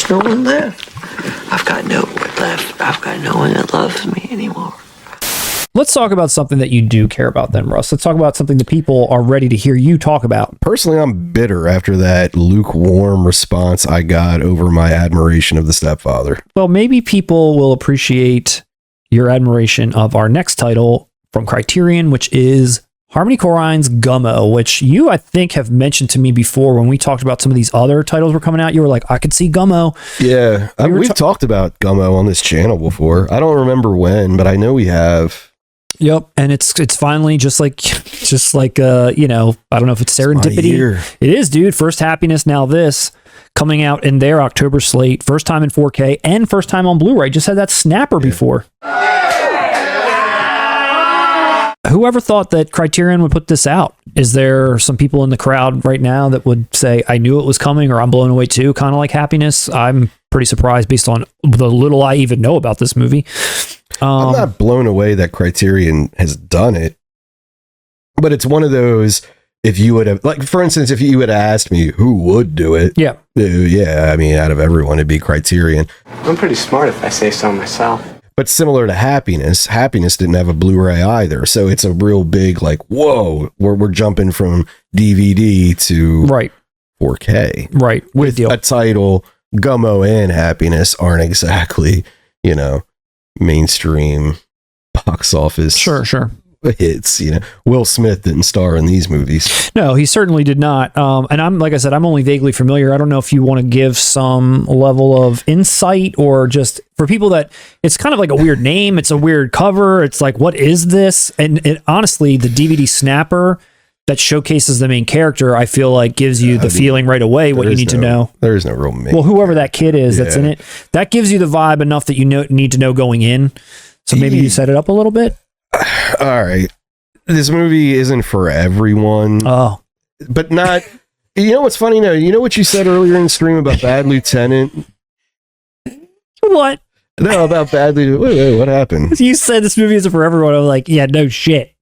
no one left. I've got no one left. I've got no one that loves me anymore. Let's talk about something that you do care about then, Russ. Let's talk about something that people are ready to hear you talk about. Personally, I'm bitter after that lukewarm response I got over my admiration of The Stepfather. Well, maybe people will appreciate your admiration of our next title from Criterion, which is Harmony Korine's Gummo, which you, I think, have mentioned to me before when we talked about some of these other titles were coming out. You were like, I could see Gummo. Yeah, we've talked about Gummo on this channel before. I don't remember when, but I know we have. Yep, and it's finally just like you know, I don't know if it's serendipity. It is, dude. First Happiness, now this, coming out in their October slate, first time in 4K and first time on Blu-ray. Just had that snapper before. Whoever thought that Criterion would put this out? Is there some people in the crowd right now that would say, I knew it was coming, or I'm blown away too, kind of like Happiness? I'm pretty surprised based on the little I even know about this movie. I'm not blown away that Criterion has done it, but it's one of those, if you would have, like, for instance, if you had asked me who would do it, yeah, I mean, out of everyone, it'd be Criterion. I'm pretty smart if I say so myself. But similar to Happiness didn't have a Blu-ray either, so it's a real big, like, whoa, we're jumping from DVD to 4K. Right. With a title, Gummo and Happiness aren't exactly, you know, mainstream box office hits. You know, Will Smith didn't star in these movies. No, he certainly did not. And I'm, like I said, I'm only vaguely familiar. I don't know if you want to give some level of insight, or just for people that it's kind of like a weird name. It's a weird cover. It's like, what is this? And honestly, the DVD snapper that showcases the main character, I feel like gives you the feeling right away what you need to know. There is no real main. Well, whoever that kid is that's in it, that gives you the vibe enough that you need to know going in. So maybe you set it up a little bit. All right. This movie isn't for everyone. Oh. But not... You know what's funny now? You know what you said earlier in the stream about Bad Lieutenant? What? No, about Bad Lieutenant. Wait, what happened? You said this movie isn't for everyone. I was like, yeah, no shit.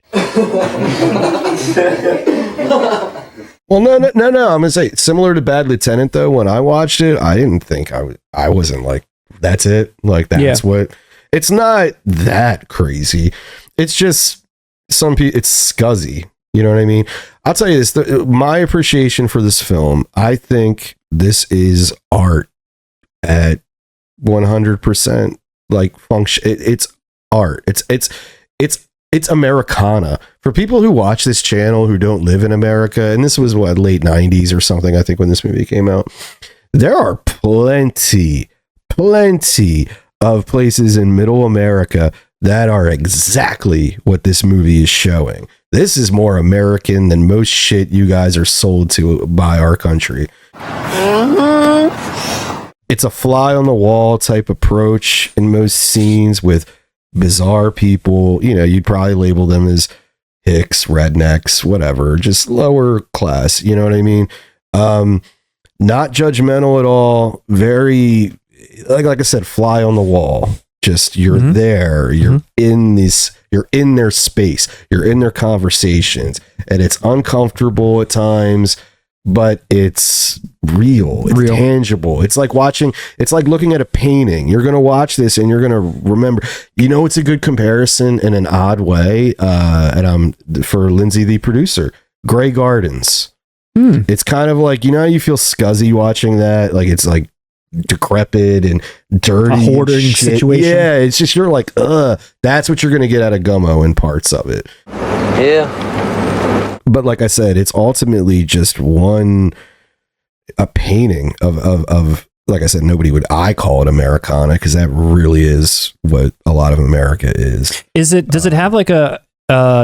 Well, no. I'm gonna say, similar to Bad Lieutenant, though. When I watched it, I didn't think I wasn't like, that's it. Like, that's what. It's not that crazy. It's just some people. It's scuzzy. You know what I mean? I'll tell you this. My appreciation for this film, I think this is art at 100%. Like, function. It's art. It's Americana. For people who watch this channel who don't live in America, and this was what, late 90s or something, I think, when this movie came out, there are plenty of places in middle America that are exactly what this movie is showing. This is more American than most shit you guys are sold to by our country. It's a fly on the wall type approach in most scenes with bizarre people. You know, you'd probably label them as hicks, rednecks, whatever, just lower class. You know what I mean? Not judgmental at all. Very, like I said, fly on the wall. Just you're there. You're in this. You're in their space. You're in their conversations, and it's uncomfortable at times, but it's real. It's tangible. It's like looking at a painting. You're going to watch this and you're going to remember, you know, it's a good comparison in an odd way. And for Lindsay, the producer, Grey Gardens. It's kind of like, you know, how you feel scuzzy watching that. Like, it's like decrepit and dirty. A hoarding situation. Yeah. It's just, you're like, that's what you're going to get out of Gummo in parts of it. Yeah. But like I said, it's ultimately just a painting of like I said, I call it Americana, because that really is what a lot of America is. Does it have like a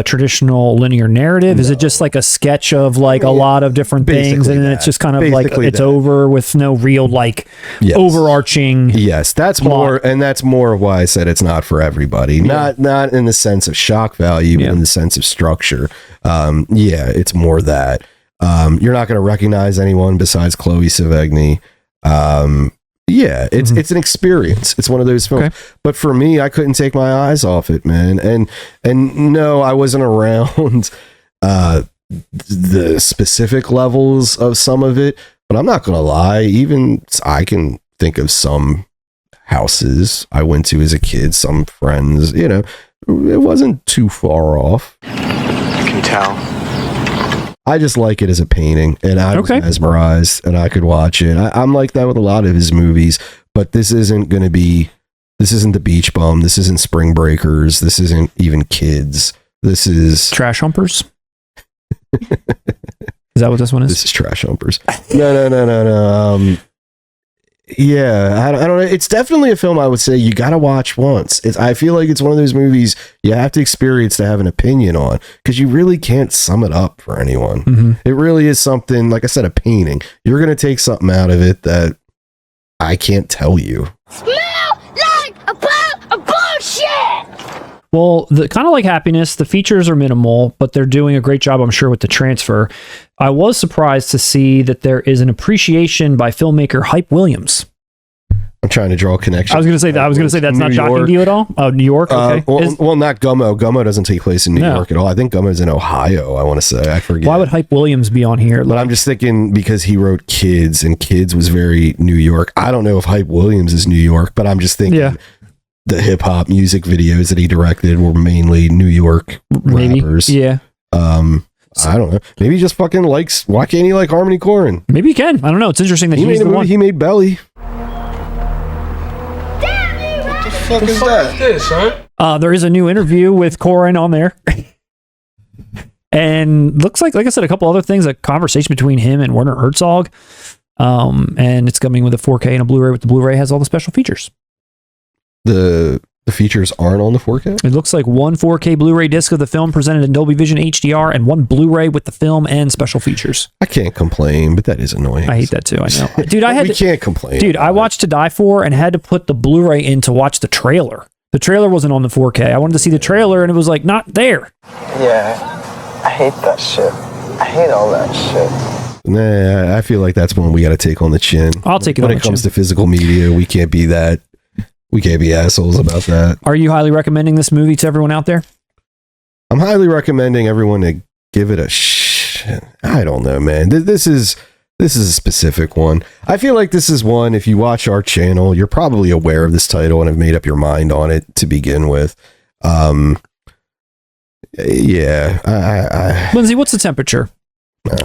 traditional linear narrative? Is it just like a sketch of like a lot of different things, and then it's just kind of like it's over with no real like overarching? Yes, that's plot. More, and that's more of why I said it's not for everybody. Not in the sense of shock value, but in the sense of structure. It's more that. You're not going to recognize anyone besides Chloe Sevigny. It's an experience. It's one of those films. Okay. But for me, I couldn't take my eyes off it, man. And no, I wasn't around the specific levels of some of it. But I'm not going to lie. Even I can think of some houses I went to as a kid, some friends, you know, it wasn't too far off. I can tell. I just like it as a painting, and I was mesmerized, and I could watch it. I'm like that with a lot of his movies, but this isn't The Beach Bum. This isn't Spring Breakers. This isn't even Kids. This is Trash Humpers. Is that what this one is? This is Trash Humpers. No. Yeah, I don't know. It's definitely a film I would say you got to watch once. I feel like it's one of those movies you have to experience to have an opinion on, because you really can't sum it up for anyone. Mm-hmm. It really is something, like I said, a painting. You're going to take something out of it that I can't tell you. Smell like a pile of bullshit! Well, the kind of like Happiness, the features are minimal, but they're doing a great job, I'm sure, with the transfer. I was surprised to see that there is an appreciation by filmmaker Hype Williams. I'm trying to draw a connection. I was going to say that's New not York. shocking to you at all. Oh, New York. Okay. Well, not Gummo. Gummo doesn't take place in New York at all. I think Gummo's in Ohio. I want to say. I forget. Why would Hype Williams be on here? But I'm just thinking because he wrote Kids, and Kids was very New York. I don't know if Hype Williams is New York, but I'm just thinking the hip hop music videos that he directed were mainly New York rappers. Yeah. I don't know. Maybe he just fucking likes. Why can't he like Harmony Korine? Maybe he can. I don't know. It's interesting that He made he's a the movie. one. He made Belly. What the fuck is this, huh? There is a new interview with Korine on there. And looks like I said, a couple other things, a conversation between him and Werner Herzog. And it's coming with a 4K and a Blu-ray, with the Blu-ray has all the special features. The features aren't on the 4K? It looks like one 4K Blu-ray disc of the film presented in Dolby Vision HDR and one Blu-ray with the film and special features. I can't complain, but that is annoying. I hate that too. I know. Dude, can't complain. Dude, I watched To Die For and had to put the Blu-ray in to watch the trailer. The trailer wasn't on the 4K. I wanted to see the trailer and it was like not there. Yeah, I hate that shit. I hate all that shit. Nah, I feel like that's one we got to take on the chin. I'll take it when on it the comes chin. to physical media. We can't be that. We can't be assholes about that. Are you highly recommending this movie to everyone out there? I'm highly recommending everyone to give it a I don't know, man. This is a specific one. I feel like this is one, if you watch our channel, you're probably aware of this title and have made up your mind on it to begin with. Yeah. Lindsay, what's the temperature?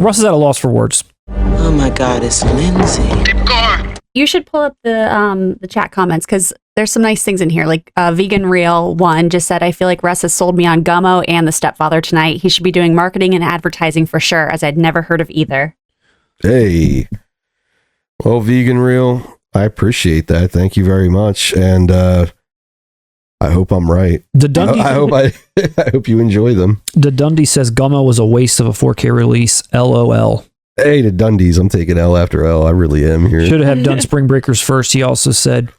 Russ is at a loss for words. Oh my God, it's Lindsay. You should pull up the chat comments, because there's some nice things in here. Like Vegan Real 1 just said, I feel like Russ has sold me on Gummo and The Stepfather tonight. He should be doing marketing and advertising for sure, as I'd never heard of either. Hey. Well, Vegan Real, I appreciate that. Thank you very much. And I hope I'm right. I hope you enjoy them. The Dundee says Gummo was a waste of a 4K release. LOL. Hey, to Dundee's, I'm taking L after L. I really am here. Should have done Spring Breakers first. He also said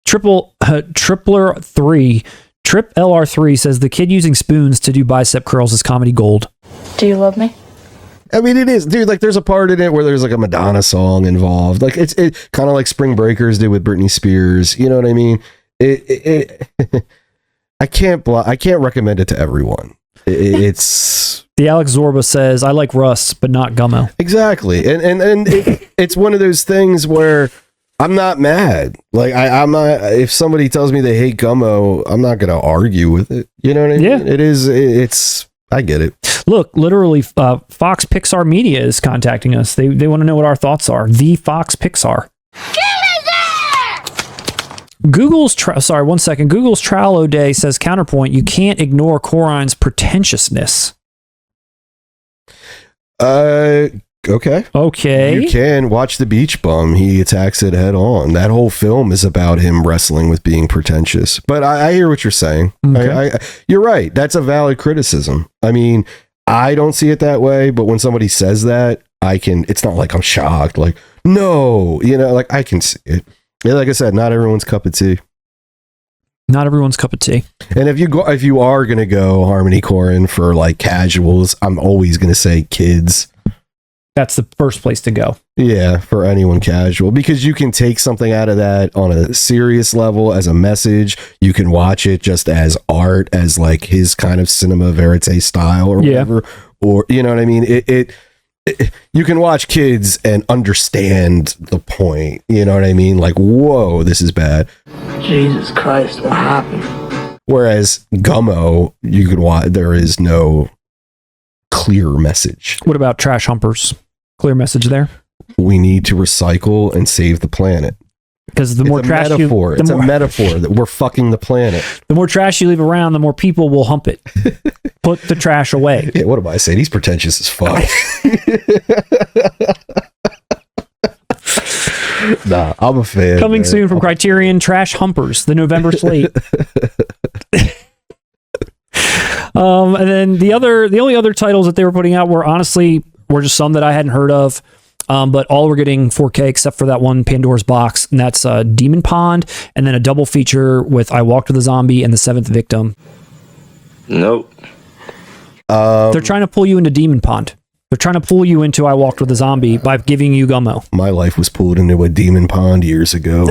Tripler 3. Trip LR3 says the kid using spoons to do bicep curls is comedy gold. Do you love me? I mean, it is, dude. Like, there's a part in it where there's like a Madonna song involved. Like, it's kind of like Spring Breakers did with Britney Spears. You know what I mean? I can't recommend it to everyone. It's the Alex Zorba says, I like Russ, but not Gummo. Exactly. And it's one of those things where I'm not mad. Like, I'm not, if somebody tells me they hate Gummo, I'm not going to argue with it. You know what I mean? Yeah. It's, I get it. Look, literally, Fox Pixar Media is contacting us. They want to know what our thoughts are. The Fox Pixar. Google's Trello Day says counterpoint. You can't ignore Corine's pretentiousness. Okay. Okay. You can watch The Beach Bum. He attacks it head on. That whole film is about him wrestling with being pretentious. But I hear what you're saying. Okay. You're right. That's a valid criticism. I mean, I don't see it that way, but when somebody says that, it's not like I'm shocked. Like, no, like I can see it. Yeah, like I said, not everyone's cup of tea. Not everyone's cup of tea. And if you are gonna go Harmony Korine for like casuals, I'm always gonna say Kids. That's the first place to go. Yeah, for anyone casual, because you can take something out of that on a serious level as a message. You can watch it just as art, as like his kind of cinema verite style or whatever. Or you know what I mean? you can watch kids and understand the point. You know what I mean? Like, whoa, this is bad. Jesus Christ, what happened? Whereas Gummo, you could watch. There is no clear message. What about trash humpers? Clear message there. We need to recycle and save the planet. Because the more trash metaphor. It's a metaphor that we're fucking the planet. The more trash you leave around, the more people will hump it. Put the trash away. Yeah, what am I saying? He's pretentious as fuck. Nah, I'm a fan. Coming soon from Criterion, Trash Humpers, the November slate. And then the only other titles that they were putting out were just some that I hadn't heard of. But all were getting 4K except for that one Pandora's Box, and that's Demon Pond, and then a double feature with I Walked with a Zombie and The Seventh Victim. Nope. They're trying to pull you into Demon Pond. They're trying to pull you into I Walked with a Zombie by giving you Gummo. My life was pulled into a demon pond years ago.